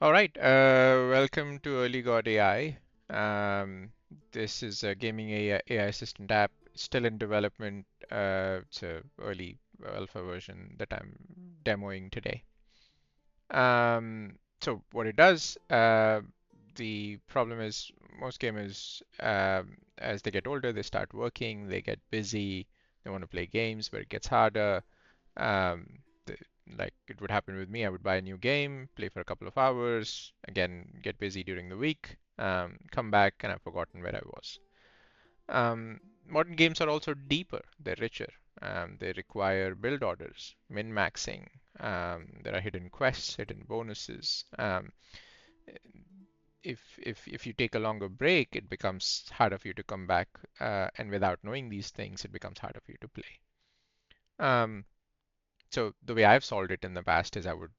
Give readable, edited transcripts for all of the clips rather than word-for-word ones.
All right, welcome to EarlyGodAI. This is a gaming AI assistant app, still in development. It's a early alpha version that I'm demoing today. So what it does, the problem is most gamers, as they get older, they start working, they get busy, they want to play games, but it gets harder. Um, the, like it would happen with me, I would buy a new game, play for a couple of hours, again get busy during the week, come back and I've forgotten where I was. Modern games are also deeper, they're richer. They require build orders, min-maxing. There are hidden quests, hidden bonuses. If you take a longer break, it becomes harder for you to come back, and without knowing these things, it becomes harder for you to play. Um, So the way I've solved it in the past is I would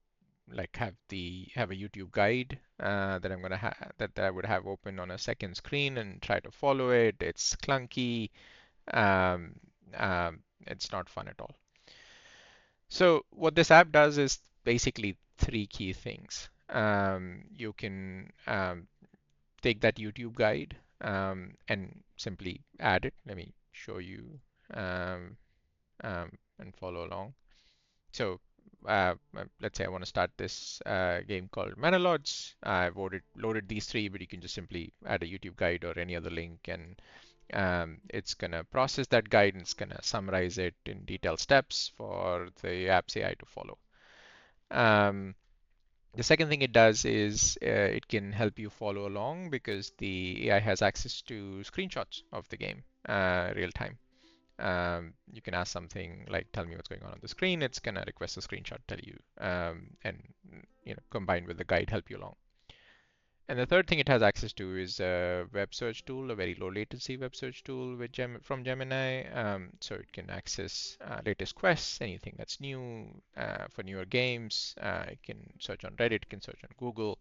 like have a YouTube guide that I'm gonna have that I would have open on a second screen and try to follow it. It's clunky. Um, it's not fun at all. So what this app does is basically three key things. You can take that YouTube guide and simply add it. Let me show you um, and follow along. So let's say I want to start this game called Manalods. I've loaded these three, but you can just simply add a YouTube guide or any other link, and it's gonna process that guide and it's gonna summarize it in detailed steps for the app's AI to follow. Um, the second thing it does is it can help you follow along because the AI has access to screenshots of the game real time. You can ask something like, "Tell me what's going on the screen." It's gonna request a screenshot, tell you, and combined with the guide, help you along. And the third thing it has access to is a web search tool, a very low latency web search tool from Gemini. So it can access latest quests, anything that's new for newer games. It can search on Reddit, it can search on Google,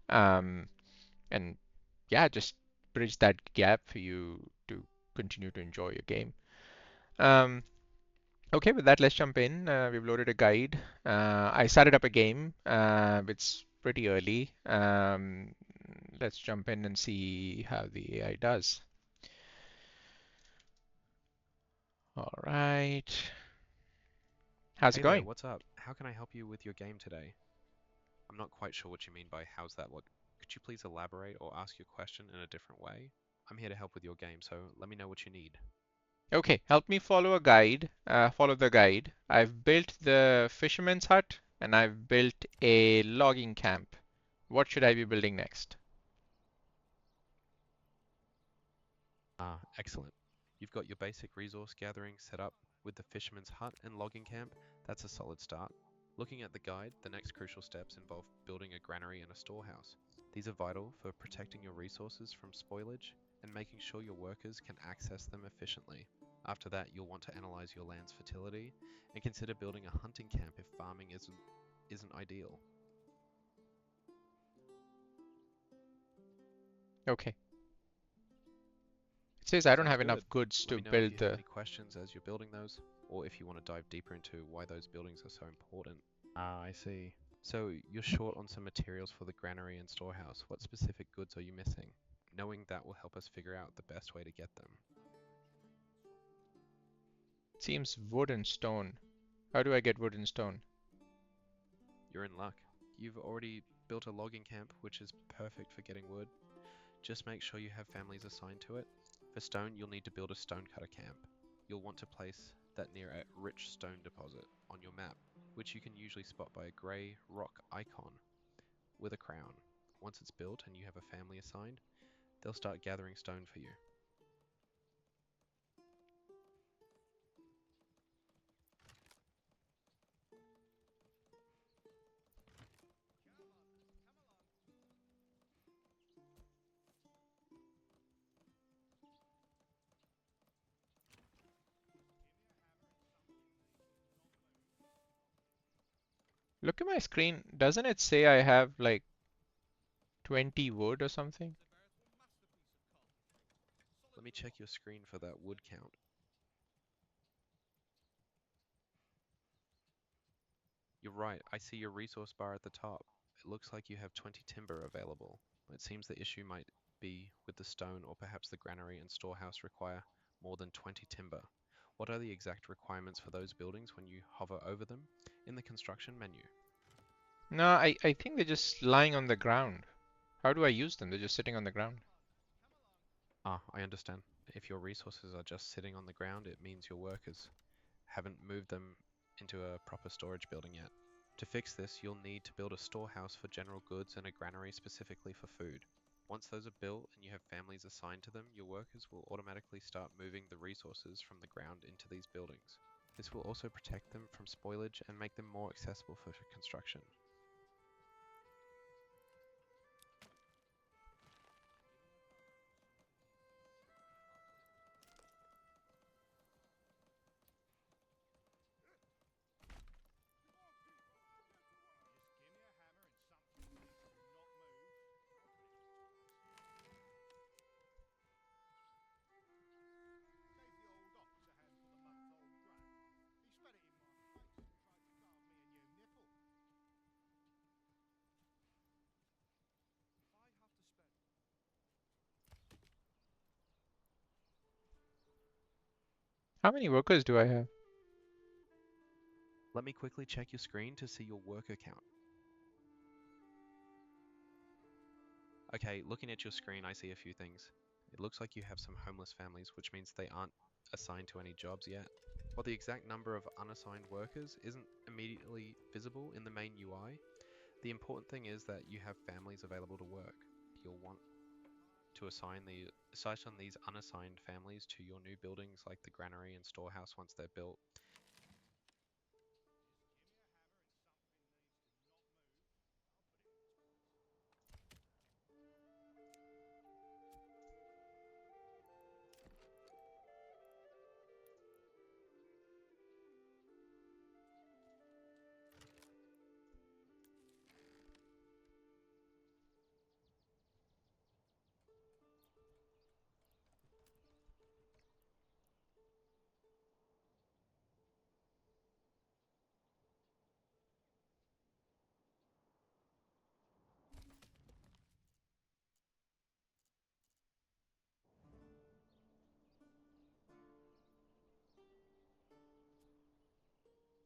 um, and yeah, just bridge that gap for you to continue to enjoy your game. Um, Okay, with that, let's jump in. We've loaded a guide. I started up a game. It's pretty early. Let's jump in and see how the AI does. All right. How's it Hey there, going? what's up? How can I help you with your game today? I'm not quite sure what you mean by how's that look. Could you please elaborate or ask your question in a different way? I'm here to help with your game, so let me know what you need. Okay, help me follow a guide. Follow the guide. I've built the fisherman's hut and I've built a logging camp. What should I be building next? Ah, excellent. You've got your basic resource gathering set up with the fisherman's hut and logging camp. That's a solid start. Looking at the guide, the next crucial steps involve building a granary and a storehouse. These are vital for protecting your resources from spoilage and making sure your workers can access them efficiently. After that, you'll want to analyze your land's fertility and consider building a hunting camp if farming isn't ideal. Okay. It says I don't Sounds have good. enough goods Let to me know if build you have the. any questions as you're building those, or if you want to dive deeper into why those buildings are so important. Ah, I see. So, you're short on some materials for the granary and storehouse. What specific goods are you missing? Knowing that will help us figure out the best way to get them. Seems wood and stone. How do I get wood and stone? You're in luck. You've already built a logging camp, which is perfect for getting wood. Just make sure you have families assigned to it. For stone, you'll need to build a stonecutter camp. You'll want to place that near a rich stone deposit on your map, which you can usually spot by a grey rock icon with a crown. Once it's built and you have a family assigned, they'll start gathering stone for you. Look at my screen. Doesn't it say I have like 20 wood or something? Let me check your screen for that wood count. You're right, I see your resource bar at the top. looks like you have 20 timber available. It seems the issue might be with the stone, or perhaps the granary and storehouse require more than 20 timber. What are the exact requirements for those buildings when you hover over them in the construction menu? No, I think they're just lying on the ground. How do I use them? They're just sitting on the ground. Ah, I understand. If your resources are just sitting on the ground, it means your workers haven't moved them into a proper storage building yet. To fix this, you'll need to build a storehouse for general goods and a granary specifically for food. Once those are built and you have families assigned to them, your workers will automatically start moving the resources from the ground into these buildings. This will also protect them from spoilage and make them more accessible for construction. How many workers do I have? Let me quickly check your screen to see your worker count. Okay, looking at your screen, I see a few things. It looks like you have some homeless families, which means they aren't assigned to any jobs yet. While the exact number of unassigned workers isn't immediately visible in the main UI, the important thing is that you have families available to work. You'll want to assign these unassigned families to your new buildings like the granary and storehouse once they're built.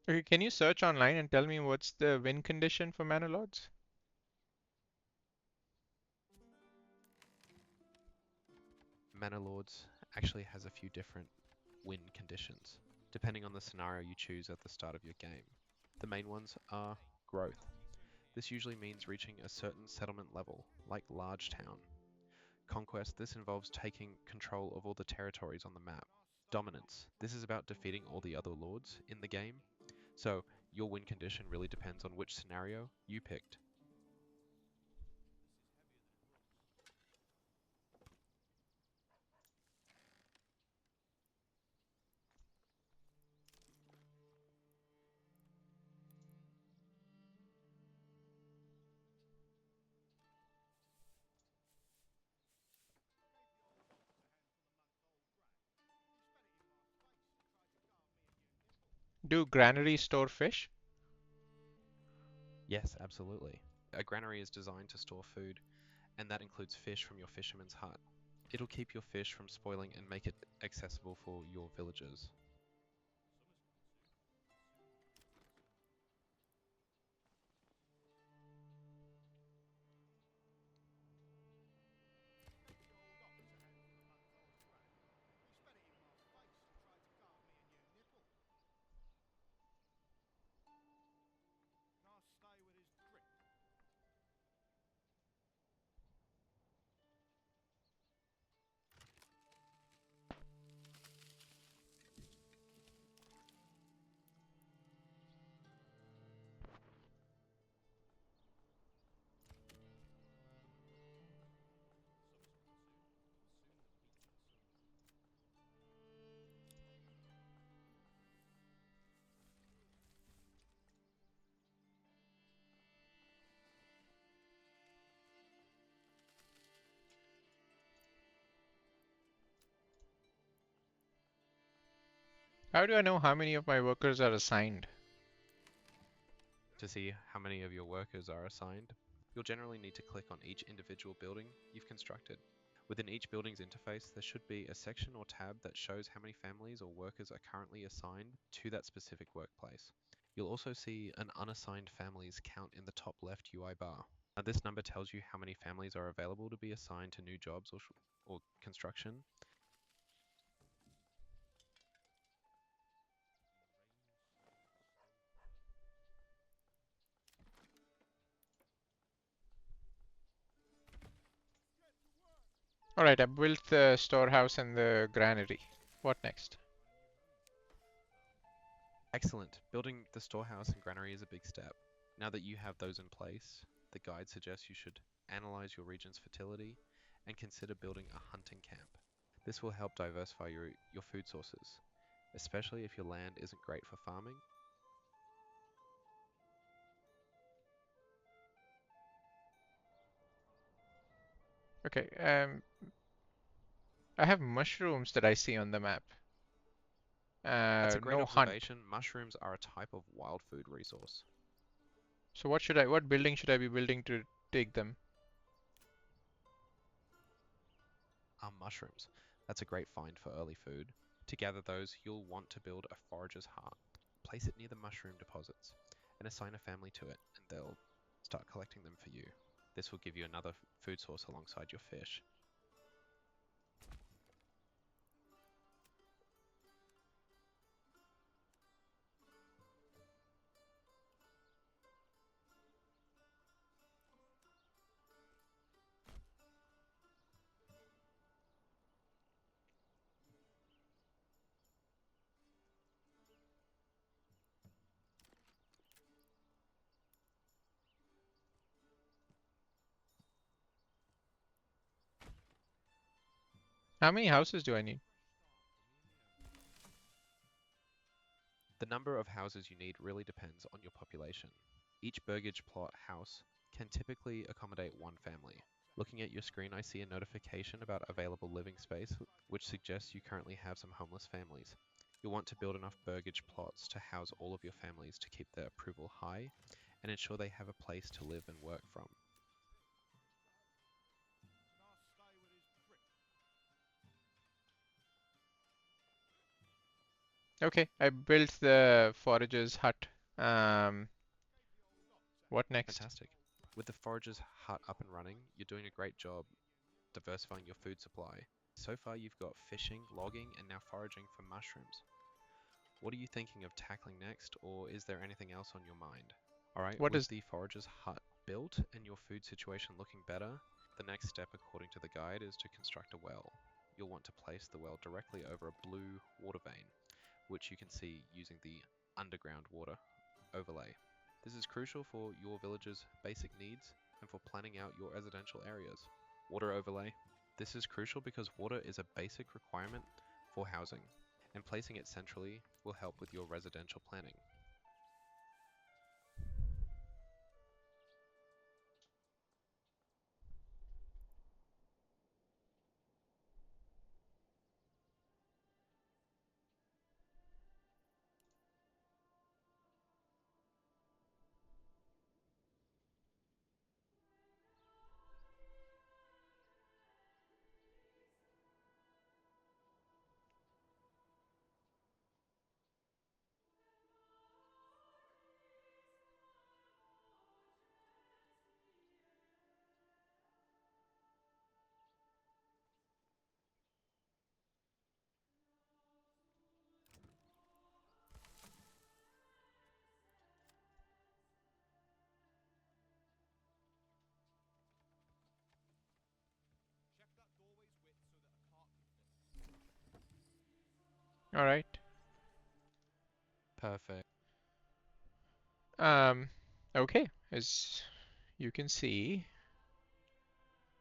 Okay, can you search online and tell me what's the win condition for Manor Lords? Manor Lords actually has a few different win conditions, depending on the scenario you choose at the start of your game. The main ones are growth. This usually means reaching a certain settlement level, like large town. Conquest, this involves taking control of all the territories on the map. Dominance, this is about defeating all the other lords in the game. So your win condition really depends on which scenario you picked. Do granaries store fish? Yes, absolutely. A granary is designed to store food, and that includes fish from your fisherman's hut. It'll keep your fish from spoiling and make it accessible for your villagers. How do I know how many of my workers are assigned? To see how many of your workers are assigned, You'll generally need to click on each individual building you've constructed. Within each building's interface, there should be a section or tab that shows how many families or workers are currently assigned to that specific workplace. You'll also see an unassigned families count in the top left UI bar. Now, this number tells you how many families are available to be assigned to new jobs or construction. All right, I built the storehouse and the granary. What next? Excellent. Building the storehouse and granary is a big step. Now that you have those in place, the guide suggests you should analyze your region's fertility and consider building a hunting camp. This will help diversify your food sources, especially if your land isn't great for farming. Okay, I have mushrooms that I see on the map. That's a great No hunt. observation. Mushrooms are a type of wild food resource. So what building should I be building to take them? Mushrooms. That's a great find for early food. To gather those, you'll want to build a forager's heart. Place it near the mushroom deposits and assign a family to it, and they'll start collecting them for you. This will give you another food source alongside your fish. How many houses do I need? The number of houses you need really depends on your population. Each burgage plot house can typically accommodate one family. Looking at your screen, I see a notification about available living space, which suggests you currently have some homeless families. You'll want to build enough burgage plots to house all of your families to keep their approval high and ensure they have a place to live and work from. Okay, I built the forager's hut. Um, what next? Fantastic. With the forager's hut up and running, you're doing a great job diversifying your food supply. So far, you've got fishing, logging, and now foraging for mushrooms. What are you thinking of tackling next, or is there anything else on your mind? Alright, What with is the forager's hut built and your food situation looking better, the next step according to the guide is to construct a well. You'll want to place the well directly over a blue water vein, which you can see using the underground water overlay. This is crucial for your village's basic needs and for planning out your residential areas. Water overlay. This is crucial because water is a basic requirement for housing, and placing it centrally will help with your residential planning. all right? Perfect. Um, okay. As you can see,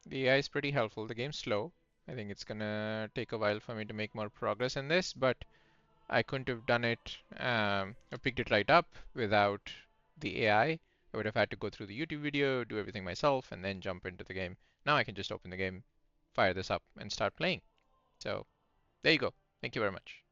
the AI is pretty helpful. The game's slow. I think it's gonna take a while for me to make more progress in this, but I couldn't have done it or picked it right up without the AI. I would have had to go through the YouTube video, do everything myself, and then jump into the game. Now I can just open the game, fire this up, and start playing. So there you go. Thank you very much.